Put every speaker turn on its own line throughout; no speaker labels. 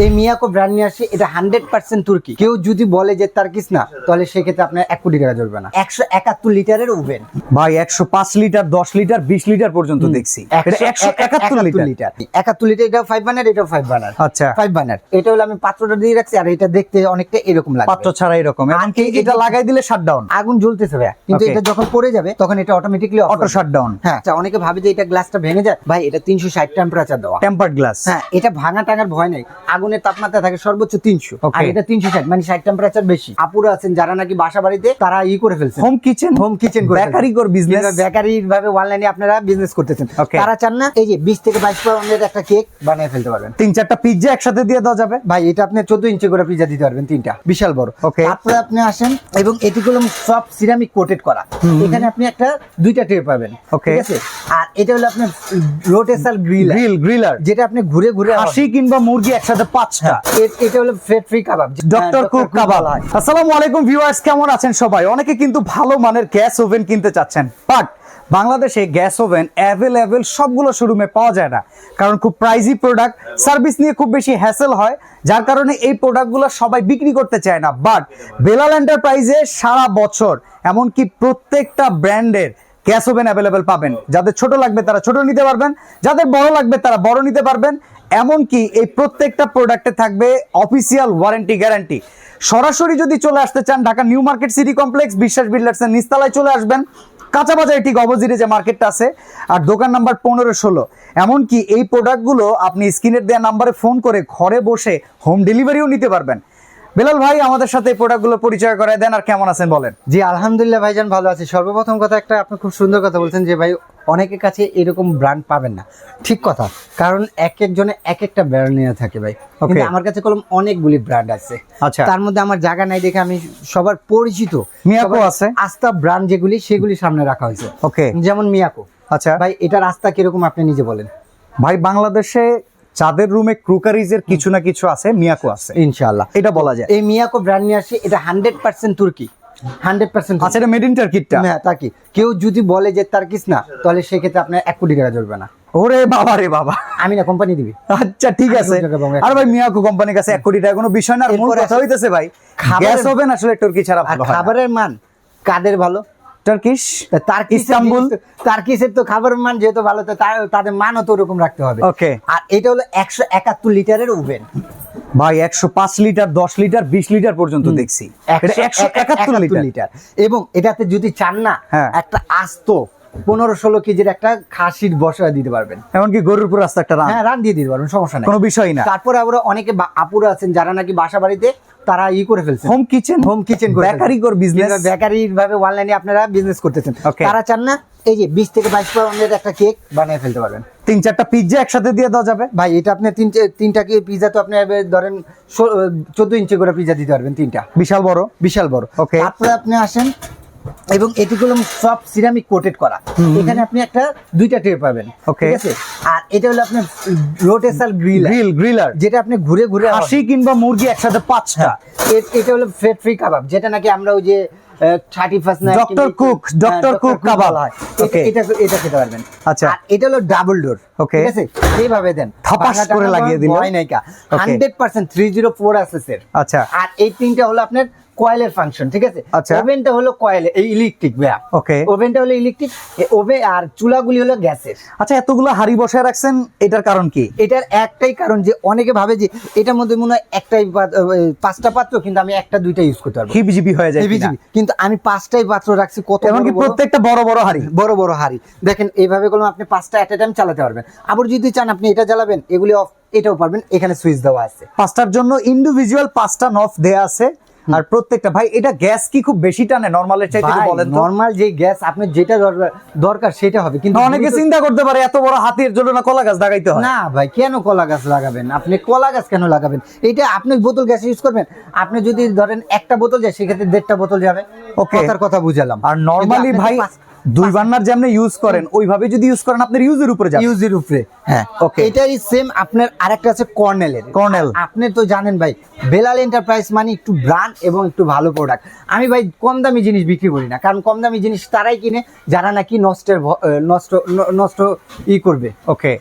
এই মিয়াকো ব্র্যান্ড নিয়ে আসছে, এটা 100% তুর্কি। কেউ যদি বলে যে তার্কিস না, তাহলে সেক্ষেত্রে আপনার 1 কোটি টাকা জড়বে না। 171 লিটারের ওভেন
ভাই, 105 লিটার, 10 লিটার, 20 লিটার পর্যন্ত দেখছি। এটা 171 লিটার।
71 লিটার, এটা 5 বার্নার, এটা 5 বার্নার।
আচ্ছা,
5 বার্নার। এটা হলো আমি পাত্রটা দিয়ে রাখছি, আর এটা দেখতে অনেকটা এরকম লাগে,
পাত্র ছাড়া এরকম। এমনকি এটা লাগাই দিলে শাটডাউন,
আগুন জ্বলতেছে ভাই, কিন্তু এটা যখন পড়ে যাবে তখন এটা অটোমেটিক্যালি
অটো শাটডাউন।
হ্যাঁ, আচ্ছা, অনেকে ভাবে যে এটা গ্লাসটা ভেঙে যায়। ভাই, এটা 360 টেম্পারেচার দেওয়া,
টেম্পারড গ্লাস।
হ্যাঁ, এটা ভাঙা টাঙার ভয় নেই। আগুনের তাপমাত্রা থাকে সর্বোচ্চ 300, আর এটা 360, মানে 60 টেম্পারেচার বেশি। আপুরা আছেন যারা নাকি বাসা বাড়িতে তারা করে ফেলছে
হোম কিচেন
করে
বেকারি কর বিজনেস,
বেকারি ভাবে অনলাইনে আপনারা বিজনেস করতেছেন। তারা চান না এই যে 20 থেকে 22 পাউন্ডের একটা কেক বানিয়ে ফেলতে পারবেন,
3-4টা পিজ্জা একসাথে দিয়ে দেওয়া যাবে।
ভাই, এটা আপনি 14 ইঞ্চি করে পিজ্জা দিতে পারবেন, 3টা, বিশাল বড়। তারপরে আপনি আসেন, এবং এটিগুলো সব সিরামিক কোটেড করা। এখানে আপনি একটা 2টা ট্রে পাবেন, ঠিক আছে। আর এটা হলো আপনার রোটেশনাল গ্রিলার, যেটা আপনি ঘুরে ঘুরে
হাসি কিংবা মুরগি একসাথে 5টা।
এটা হলো ফ্যাট ফ্রি কাবাব,
ডক্টর কুক কাবাব। আসসালামু আলাইকুম ভিউয়ার্স, কেমন আছেন সবাই? অনেকে কিন্তু ভালো মানের গ্যাস ওভেন কিনতে চাচ্ছেন, বাট বাংলাদেশে গ্যাস ওভেন অ্যাভেলেবেল সবগুলো শোরুমে পাওয়া যায় না, কারণ খুব প্রাইজি প্রোডাক্ট, সার্ভিস নিয়ে খুব বেশি হ্যাসেল হয়, যার কারণে এই প্রোডাক্টগুলো সবাই বিক্রি করতে চায় না। বাট বেলাল এন্টারপ্রাইজে সারা বছর এমনকি প্রত্যেকটা ব্র্যান্ডের গ্যাস ওভেন অ্যাভেলেবেল পাবেন। যাদের ছোট লাগবে তারা ছোট নিতে পারবেন, যাদের বড় লাগবে তারা বড় নিতে পারবেন। এমনকি এই প্রত্যেকটা প্রোডাক্টে থাকবে অফিসিয়াল ওয়ারেন্টি গ্যারান্টি। সরাসরি যদি চলে আসতে চান, Dhaka new market city complex বিশ্বাস বিল্ডার্সের নিচতলায় চলে আসবেন, কাঁচা বাজারে ঠিক অপোজিটে যে মার্কেটটা আছে, আর দোকান নাম্বার 15-16। এমনকি এই প্রোডাক্টগুলো আপনি স্ক্রিনের দেওয়া নাম্বারে ফোন করে ঘরে বসে হোম ডেলিভারিও নিতে পারবেন। বেলাল ভাই, আমাদের সাথে এই প্রোডাক্টগুলো পরিচয় করায় দেন, আর কেমন আছেন বলেন।
জি আলহামদুলিল্লাহ ভাইজান, ভালো আছি। সর্বপ্রথম কথা, একটা আপনি খুব সুন্দর কথা বলছেন যে ভাই অনেকের কাছে এরকম ব্র্যান্ড পাবেন না। ঠিক কথা, কারণ এক একজনে এক একটা ব্র্যান্ড নিয়ে থাকে ভাই। কিন্তু আমার কাছে কলম অনেকগুলি ব্র্যান্ড আছে।
আচ্ছা,
তার মধ্যে আমার জায়গা নাই দেখে আমি সবার পরিচিত
মিয়াকো আছে,
আস্থা ব্র্যান্ড যেগুলি সেগুলি সামনে রাখা হয়েছে।
ওকে,
যেমন মিয়াকো।
আচ্ছা
ভাই, এটা রাস্তা কিরকম আপনি নিজে বলেন।
ভাই, বাংলাদেশে চাঁদের রুমে ক্রুকারিজের কিছু না কিছু আছে, মিয়াকো আছে
ইনশাআল্লাহ,
এটা বলা যায়।
এই মিয়াকো ব্র্যান্ড নিয়ে আসছে, এটা 100% তুর্কি, 100%।
আচ্ছা, এটা মেড ইন টার্কিটা।
হ্যাঁ, তাকি কেউ যদি বলে যে তার্কিস না, তাহলে সেক্ষেত্রে আপনার 1 কোটি টাকা জড়বে না।
ওরে বাবা রে বাবা,
আমি না, কোম্পানি দিবি।
আচ্ছা ঠিক আছে। আর ভাই, মিয়াকো কোম্পানির কাছে 1 কোটি টাকা কোনো বিষয় না। আর মূল কথা হইতেছে ভাই, গ্যাস ওভেন আসলে তুর্কি ছাড়া ভালো হয় না।
খাবারের মান কাদের ভালো?
Turkish,
Istanbul. তার্কিসের তো খাবারের মান যেহেতু ভালো, তো তাদের মানও তো ওরকম রাখতে হবে।
ওকে।
আর এটা হলো 171 লিটারের ওভেন
ভাই, 105 লিটার, 10 লিটার, 20 লিটার পর্যন্ত দেখছি। এটা 171 লিটার।
এবং এটাতে যদি চান না, একটা আস্ত 15-16 কেজির একটা খাসির বসা দিতে পারবেন,
এমনকি গরুর পুরো আস্ত একটা রান।
হ্যাঁ, রান দিয়ে দিতে পারবেন, সমস্যা নেই,
কোনো বিষয় না।
তারপরে আবার অনেকে আপুরা আছেন যারা নাকি বাসা বাড়িতে তারা করে ফেলছে
হোম কিচেন বেকারি কর বিজনেস,
বেকারি ভাবে অনলাইনে আপনারা বিজনেস করতেছেন। তারা চান না এই যে 20 থেকে 22 পাউন্ডের একটা কেক বানিয়ে ফেলতে পারবেন,
3-4টা পিজ্জা একসাথে দিয়ে দেওয়া যাবে।
ভাই, এটা আপনি 3টা পিজ্জা তো আপনি ধরেন 14 ইঞ্চি করে পিজ্জা দিতে পারবেন, 3টা,
বিশাল বড়,
বিশাল বড়। তারপরে আপনি আসেন, এবং এটিগুলো সব সিরামিক কোটেড করা। এখানে আপনি একটা 2টা ট্রে পাবেন, ঠিক আছে। আর এটা হলো আপনার রোটেশনাল গ্রিলার, যেটা আপনি ঘুরে ঘুরে
হাসি কিংবা মুরগি একসাথে 5টা।
এটা হলো ফ্যাট ফ্রি কাবাব, যেটা নাকি আমরা ওই যে 31st নাইট
ডক্টর কুক কাবাব হয়,
এটা খেতে পারবেন।
আচ্ছা,
আর এটা হলো ডাবল ডোর, ঠিক আছে। এইভাবে দেন,
থাপাস করে লাগিয়ে দিল,
ভয় নাই কা। 100% 304 এসএস।
আচ্ছা,
আর এই 3টা হলো আপনার কয়েলের ফাংশন, ঠিক আছে। ওভেনটা হলো কয়েল, এই ইলেকট্রিক ভাইয়া।
ওকে,
ওভেনটা হলো ইলেকট্রিক, ওভেন, আর চুলাগুলি হলো গ্যাসের।
আচ্ছা, এতগুলো হাড়ি বসায় রাখছেন, এটার কারণ কি?
এটার একটাই কারণ যে অনেকে ভাবে যে এটার মধ্যে মনে হয় একটাই 5টা পাত্র, কিন্তু আমি 1-2টা ইউজ করতে পারবো,
হিবিজিবি হয়ে যায়।
কিন্তু আমি 5টাই পাত্র রাখছি। কত
এমনকি প্রত্যেকটা বড় বড় হাড়ি,
বড় বড় হাড়ি। দেখেন, এইভাবে করলে আপনি 5টা এট এ টাইম চালাতে পারবেন। আবার যদি চান আপনি এটা জ্বালাবেন, এগুলি অফ, এটাও পারবেন। এখানে সুইচ দেওয়া আছে,
5টার জন্য ইন্ডিভিজুয়াল 5টা নফ দেয়া আছে। আর প্রত্যেকটা, ভাই, এটা গ্যাস কি খুব বেশি টানে নরমালের চাইতে? বলেন তো।
নরমাল যে গ্যাস আপনি যেটা দরকার সেটা হবে, কিন্তু
অনেকে চিন্তা করতে পারে এত বড় হাতির জন্য না কলা গাছ লাগাইতে হয়।
না ভাই, কেন কলা গাছ লাগাবেন? আপনি কলা গাছ কেন লাগাবেন? এটা আপনি বোতল গ্যাস ইউজ করবেন। আপনি যদি ধরেন একটা বোতল যায়, সেক্ষেত্রে 1.5টা বোতল যাবে।
ওকে,
কথার কথা বুঝালাম।
আর নরমালি ভাই দুই বার্নার যেমন ইউজ করেন ওইভাবে যদি ইউজ করেন আপনার ইউজের উপরে যাবে।
ইউজের উপরে, হ্যাঁ
ওকে।
এটাই সেম আপনার আরেকটা আছে কর্নেলের।
কর্নেল।
আপনি তো জানেন ভাই বেলাল এন্টারপ্রাইজ মানে একটু ব্র্যান্ড এবং একটু ভালো প্রোডাক্ট। আমি ভাই কম দামি জিনিস বিক্রি করি না, কারণ কম দামি জিনিস তারাই কিনে যারা নাকি নষ্ট করবে।
ওকে,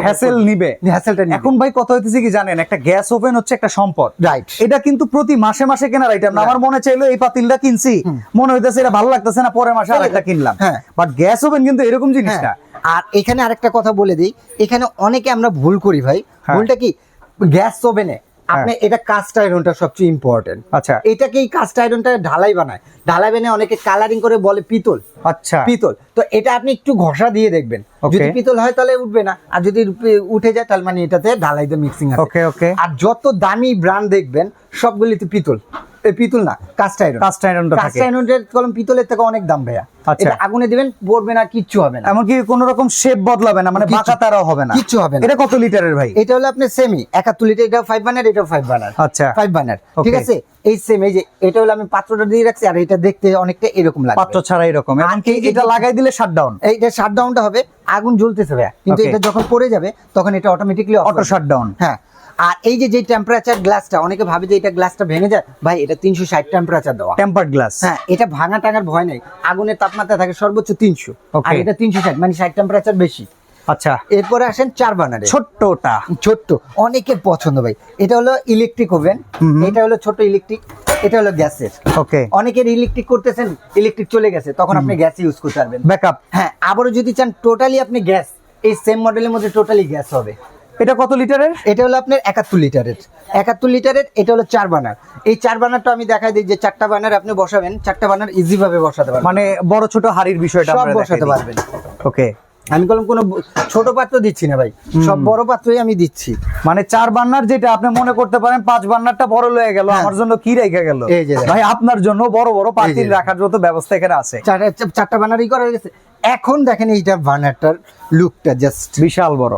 হ্যাসেল নিবে,
হ্যাসেলটা
এখন ভাই কথা হইতেছে কি জানেন, একটা গ্যাস ওভেন হচ্ছে একটা সম্পদ,
রাইট।
এটা কিন্তু প্রতি মাসে মাসে কেনার আইটেম না। আমার মনে চাইলো এই পাতিলটা কিনছি, মনে হইতেছে এটা ভালো লাগতেছে না, পরের মাসে আরেকটা কিনলাম।
হ্যাঁ।
বাট গ্যাস ওভেন কিন্তু এরকম জিনিস না।
আর এখানে আরেকটা কথা বলে দিই, এখানে অনেকে আমরা ভুল করি ভাই। ভুলটা কি, গ্যাস ওভেনে আপনি এটা কাস্ট আয়রনটা সবচেয়ে ইম্পর্টেন্ট।
আচ্ছা,
এটাকে এই কাস্ট আয়রনটা ঢালাই বানায়, ঢালাই বানিয়ে অনেকে কালারিং করে বলে পিতল।
আচ্ছা,
পিতল তো এটা আপনি একটু ঘষা দিয়ে দেখবেন, যদি পিতল হয় তাহলে উঠবে না, আর যদি উঠে যায় তাহলে মানে এটাতে ঢালাই দিয়ে মিক্সিং আছে।
ওকে ওকে।
আর যত দামি ব্র্যান্ড দেখবেন সবগুলিতে পিতল, পিতল না কাস্ট আয়রন।
কাস্ট আয়রনটা
কাস্ট আয়রনের কলম পিতলের থেকে অনেক দাম ভাইয়া।
আচ্ছা।
এটা আগুনে দিবেন পড়বে না, কিচ্ছু হবে না,
এমনকি কোন রকম শেপ বদলাবে না, মানে বাঁকা তারাও হবে না,
কিচ্ছু হবে না।
এটা কত লিটারের ভাই?
এটা হলো আপনি সেমি 71 লিটার, এটা 5 বার্নার, এটা 5 বার্নার।
আচ্ছা,
5 বার্নার, ঠিক আছে। এই সেম, এই যে এটা হলো আমি পাত্রটা দিয়ে রাখছি, আর এটা দেখতে অনেকটা এরকম লাগে,
পাত্র ছাড়া এরকম। এমনকি এটা লাগাই দিলে শাটডাউন,
এইটা শাটডাউনটা হবে, আগুন জ্বলতেছে ভাইয়া, কিন্তু এটা যখন পড়ে যাবে তখন এটা অটোমেটিক্যালি
অটো শাটডাউন।
হ্যাঁ। আর এই যে টেম্পারেচার গ্লাসটা, অনেকে ভাবে যে এটা গ্লাসটা ভেঙে যায়, ভাই এটা 360 টেম্পারেচার দেওয়া,
টেম্পারড গ্লাস।
হ্যাঁ, এটা ভাঙা টাঙার ভয় নাই, আগুনের তাপমাত্রা থাকে সর্বোচ্চ 300, আর এটা 360 মানে 60 টেম্পারেচার বেশি।
আচ্ছা,
এরপরে আসেন 4 বার্নারে,
ছোট্টটা,
ছোট্ট অনেকের পছন্দ ভাই। এটা হলো ইলেকট্রিক ওভেন, এটা হলো ছোট ইলেকট্রিক, এটা হলো গ্যাসের।
ওকে,
অনেকের ইলেকট্রিক করতেছেন, ইলেকট্রিক চলে গেছে, তখন আপনি গ্যাস ইউজ করতে পারবেন,
ব্যাকআপ।
হ্যাঁ। আবারও যদি চান টোটালি আপনি গ্যাস, এই সেম মডেলের মধ্যে টোটালি গ্যাস হবে।
এটা কত লিটারের?
এটা হলো আপনার 71 লিটারের, 71 লিটারের। এটা হলো 4 বার্নার। এই 4 বার্নারটা আমি দেখাই দিই যে 4টা বার্নার আপনি বসাবেন, 4টা বার্নার ইজি ভাবে বসাতে পারবেন,
মানে বড় ছোট হাড়ির বিষয়টা
সব
আমরা
বসাতে পারবেন।
ওকে,
আমি বললাম কোনো ছোট পাত্র দিচ্ছি না ভাই, সব বড় পাত্রই আমি দিচ্ছি।
মানে 4 বার্নার যেটা আপনি মনে করতে পারেন 5 বার্নারটা বড় লয়ে গেল, আমার জন্য কি রেখে গেল
এই যে
ভাই, আপনার জন্য বড় বড় পাতিল রাখার যত ব্যবস্থা এখানে আছে।
4টা বার্নারই করা গেছে। এখন দেখেন এইটা বার্নারটার লুকটা জাস্ট
বিশাল বড়,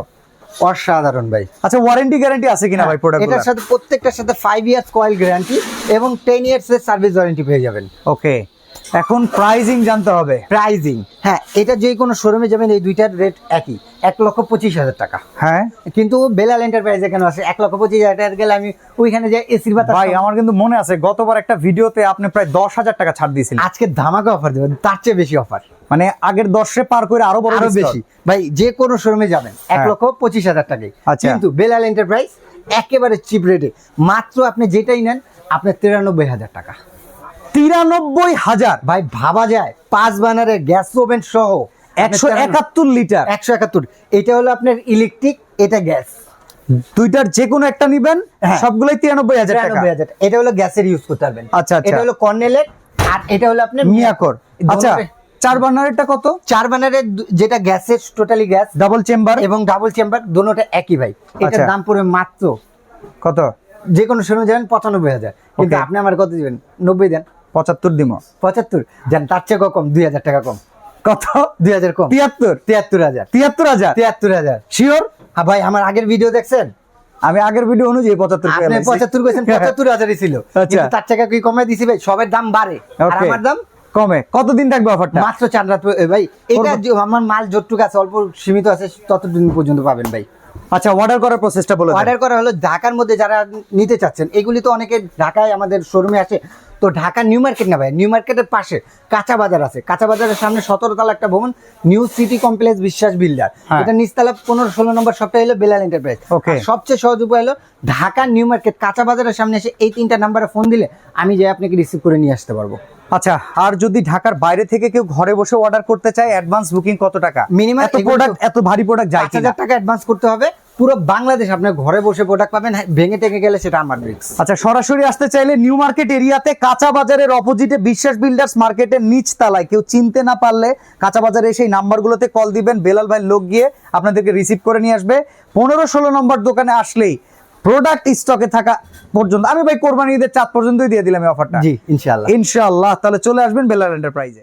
অসাধারণ ভাই।
আচ্ছা, ওয়ারেন্টি গ্যারান্টি আছে কিনা ভাই প্রোডাক্ট?
এটার সাথে প্রত্যেকটার সাথে 5 ইয়ার্স কয়েল গ্যারান্টি এবং 10 ইয়ার্স এর সার্ভিস ওয়ারেন্টি পেয়ে যাবেন।
ওকে, এখন প্রাইজিং জানতে হবে।
প্রাইজিং, হ্যাঁ, এটা যে কোনো শোরুমে যাবেন এই দুইটার রেট একই, 1,25,000 টাকা।
হ্যাঁ,
কিন্তু বেলাল এন্টারপ্রাইজে কেন আছে 1,25,000 টাকা গেলে আমি ওইখানে যে এসির বাতাস
ভাই আমার কিন্তু মনে আছে গতবার একটা ভিডিওতে আপনি প্রায় 10,000 টাকা ছাড় দিয়েছিলেন।
আজকে ধামাকা অফার দেবেন, তার চেয়ে বেশি অফার,
মানে আগের 10 পার করে আরো বড়
আরো বেশি ভাই। যে কোনো শোরুমে যাবেন 1,25,000 টাকায়, কিন্তু বেলাল এন্টারপ্রাইজ একেবারে চিপ রেটে, মাত্র আপনি যেটাই নেন আপনার 93,000 টাকা।
93,000
ভাই ভাবা যায়, 5 বার্নারের গ্যাস ওভেন সহ
171 লিটার।
171, এটা হলো আপনার ইলেকট্রিক, এটা গ্যাস,
দুইটার যে কোনো একটা নিবেন, সবগুলোই 93,000 টাকা।
93,000, এটা হলো গ্যাসের ইউজ করতে পারবেন।
আচ্ছা,
এটা হলো কর্নেলের, আর এটা হলো আপনার
মিয়াকোর। আচ্ছা, 4 বার্নারেরটা কত?
4 বার্নারের যেটা গ্যাসের টোটালি গ্যাস,
ডাবল চেম্বার
এবং ডাবল চেম্বার, দুটোটা একই ভাই। এটার দাম পড়বে মাত্র
কত?
যে কোনো শোরুমে যাবেন 95,000, কিন্তু আপনি আমার কত দিবেন? 90 দেন।
75 দিমো।
75 দেন, তার চেয়ে কম, 2,000 টাকা কম।
কত?
2,000 কম।
73,000।
73,000
শিওর?
হ্যাঁ ভাই, আমার আগের ভিডিও দেখছেন?
আমি আগের ভিডিও অনুযায়ী 75
আপনি 75 কইছেন, 75,000ই ছিল, কিন্তু তার টাকা কি কমাই দিছি ভাই? সবার দাম বাড়ে, আর আমার দাম
কমে। কতদিন থাকবে অফারটা?
মাত্র 4 রাত ভাই। এটা আমার মাল যতটুকু আছে অল্প সীমিত আছে, ততদিন পর্যন্ত পাবেন ভাই।
আচ্ছা, অর্ডার করার প্রসেসটা বলে দেন।
অর্ডার করা হলো ঢাকার মধ্যে যারা নিতে চাচ্ছেন, এগুলি তো অনেকে ঢাকায় আমাদের শোরুমে আসে, তো ঢাকা নিউ মার্কেট না ভাই, নিউ মার্কেটের পাশে কাঁচা বাজার আছে, কাঁচা বাজারের সামনে 17 তলা একটা ভবন, নিউ সিটি কমপ্লেক্স বিশ্বাস বিল্ডার, এটা নিচতলা 15-16 নম্বর সবটা হলো বেলাল এন্টারপ্রাইজ। সবচেয়ে সহজ উপায় হলো ঢাকা নিউ মার্কেট কাঁচা বাজারের সামনে এসে এই 3টা নাম্বারে ফোন দিলে আমি যে আপনাকে রিসিভ করে নিয়ে আসতে পারবো।
আচ্ছা, আর যদি ঢাকার বাইরে থেকে কেউ ঘরে বসে অর্ডার করতে চায়, অ্যাডভান্স বুকিং কত টাকা?
মিনিমাম
এত প্রোডাক্ট, এত ভারী প্রোডাক্ট যায়
5,000 টাকা অ্যাডভান্স করতে হবে। পুরো বাংলাদেশ আপনার ঘরে বসে প্রোডাক্ট পাবেন, ভেঙে টেকে গেলে সেটা আমার রিস্ক।
আচ্ছা, সরাসরি আসতে চাইলে নিউ মার্কেট এরিয়াতে কাঁচা বাজারের অপোজিটে বিশ্বাস বিল্ডার্স মার্কেটের নিচ তলায়, কেউ চিনতে না পারলে কাঁচা বাজারে এসে এই নাম্বারগুলোতে কল দিবেন, বেলাল ভাই লোক গিয়ে আপনাদেরকে রিসিভ করে নিয়ে আসবে। 15-16 নম্বর দোকানে আসলেই প্রোডাক্ট স্টকে থাকা পর্যন্ত, আমি ভাই কোরবানি ঈদের 4 পর্যন্তই দিয়ে দিলাম এই অফারটা।
জি, ইনশাআল্লাহ।
ইনশাআল্লাহ, তাহলে চলে আসবেন বেলাল এন্টারপ্রাইজে।